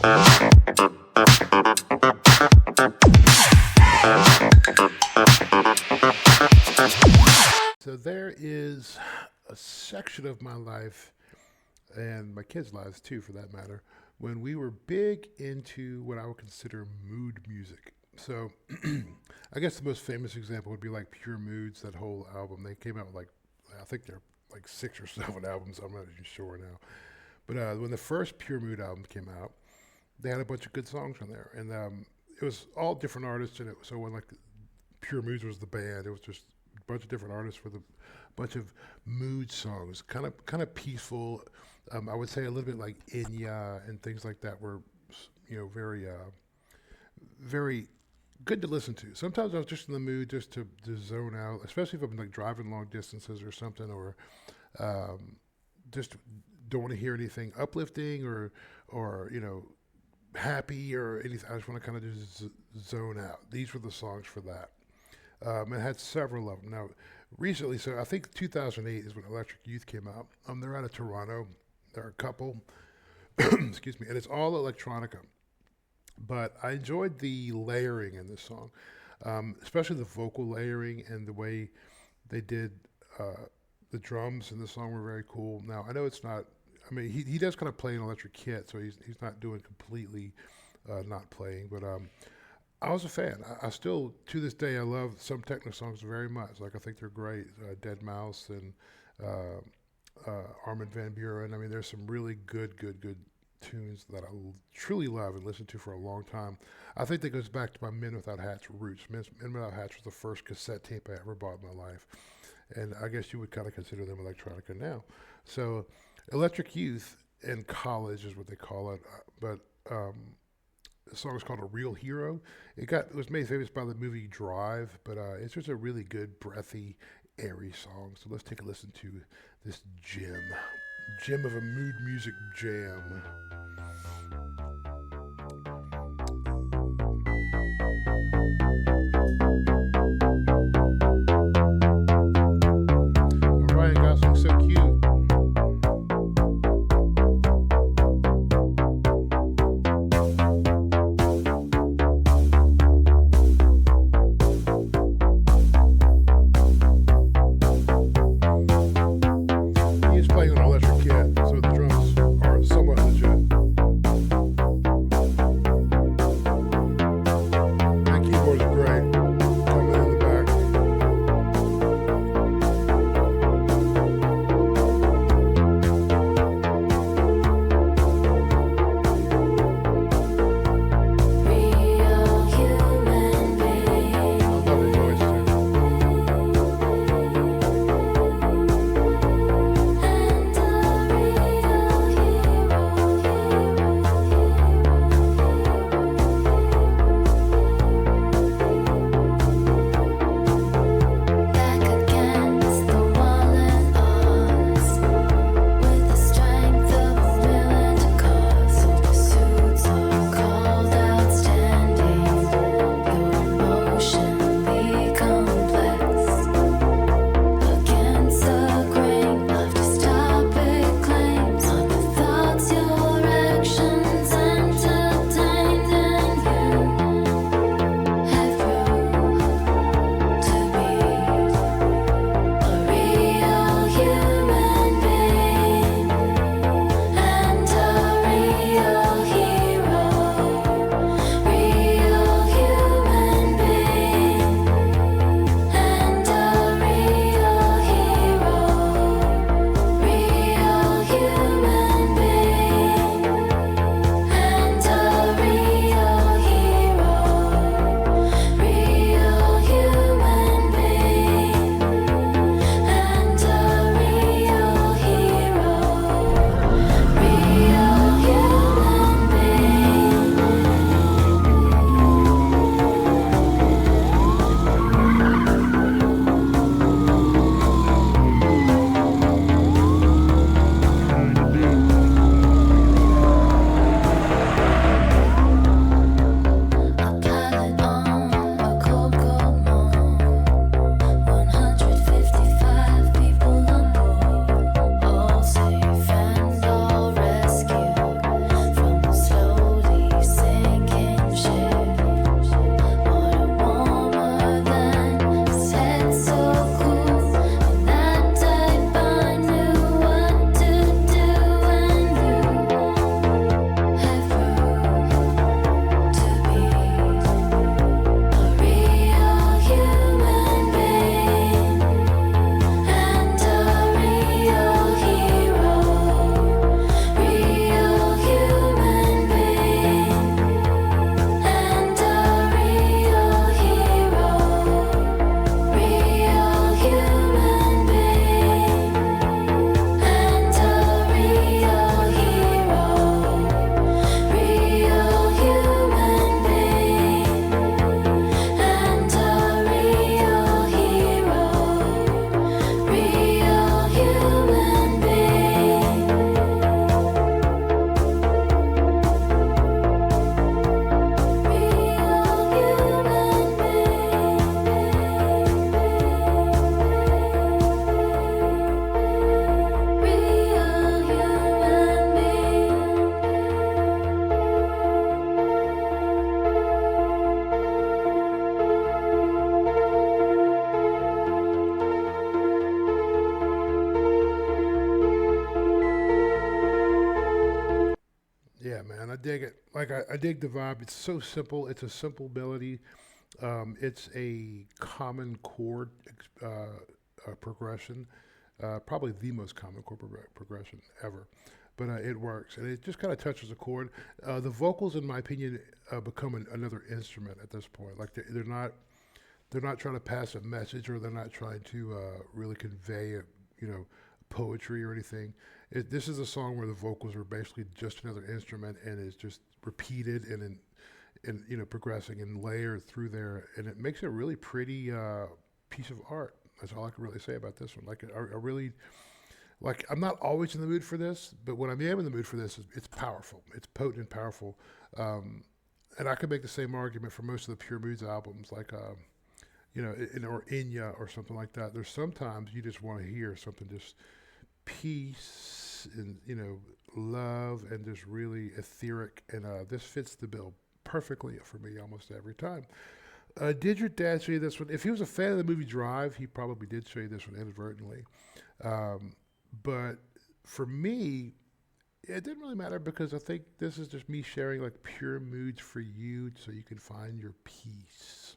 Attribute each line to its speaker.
Speaker 1: So there is a section of my life and my kids' lives too, for that matter, when we were big into what I would consider mood music. So I guess the most famous example would be like Pure Moods, that whole album. They came out with like, I think they're like 6 or 7 albums. I'm not even sure now. But when the first Pure Mood album came out, they had a bunch of good songs on there. And it was all different artists in it. So when like Pure Moods was the band, it was just a bunch of different artists with a bunch of mood songs, kind of peaceful. I would say a little bit like Inya and things like that were, very, very good to listen to. Sometimes I was just in the mood just to zone out, especially if I'm like driving long distances or something, or just don't want to hear anything uplifting or happy or anything. I just want to kind of just zone out. These were the songs for that. I had several of them. Now, recently, so I think 2008 is when Electric Youth came out. They're out of Toronto. They're a couple, excuse me, and it's all electronica. But I enjoyed the layering in this song, especially the vocal layering and the way they did the drums in the song were very cool. Now, I know it's not, I mean, he does kind of play an electric kit, so he's not doing completely not playing, but I was a fan. I still, to this day, I love some techno songs very much. Like, I think they're great. Dead Mouse and Armin van Buuren. I mean, there's some really good tunes that I truly love and listen to for a long time. I think that goes back to my Men Without Hats roots. Men Without Hats was the first cassette tape I ever bought in my life. And I guess you would kind of consider them electronica now. So Electric Youth in college is what they call it. But the song is called A Real Hero. It was made famous by the movie Drive, but it's just a really good, breathy, airy song. So let's take a listen to this gem of a mood music jam. Ryan Gosling's so cute. He's playing on an electric kit, so the drums are somewhat legit. Yeah, man, I dig it. Like I dig the vibe. It's so simple. It's a simple melody. It's a common chord progression, probably the most common chord progression ever. But it works, and it just kind of touches a chord. The vocals, in my opinion, become another instrument at this point. Like they're not trying to pass a message, or they're not trying to really convey you know poetry or anything. This is a song where the vocals are basically just another instrument, and it's just repeated and progressing and layered through there, and it makes a really pretty piece of art. That's all I can really say about this one. Like I really like. I'm not always in the mood for this, but when I am in the mood for this, it's powerful. It's potent and powerful. Um, and I could make the same argument for most of the Pure Moods albums, like or Inya or something like that. There's sometimes you just want to hear something just peace and love and just really etheric, and this fits the bill perfectly for me almost every time. Did your dad show you this one? If he was a fan of the movie Drive, he probably did show you this one inadvertently. Um, but for me, it didn't really matter because I think this is just me sharing like pure moods for you so you can find your peace.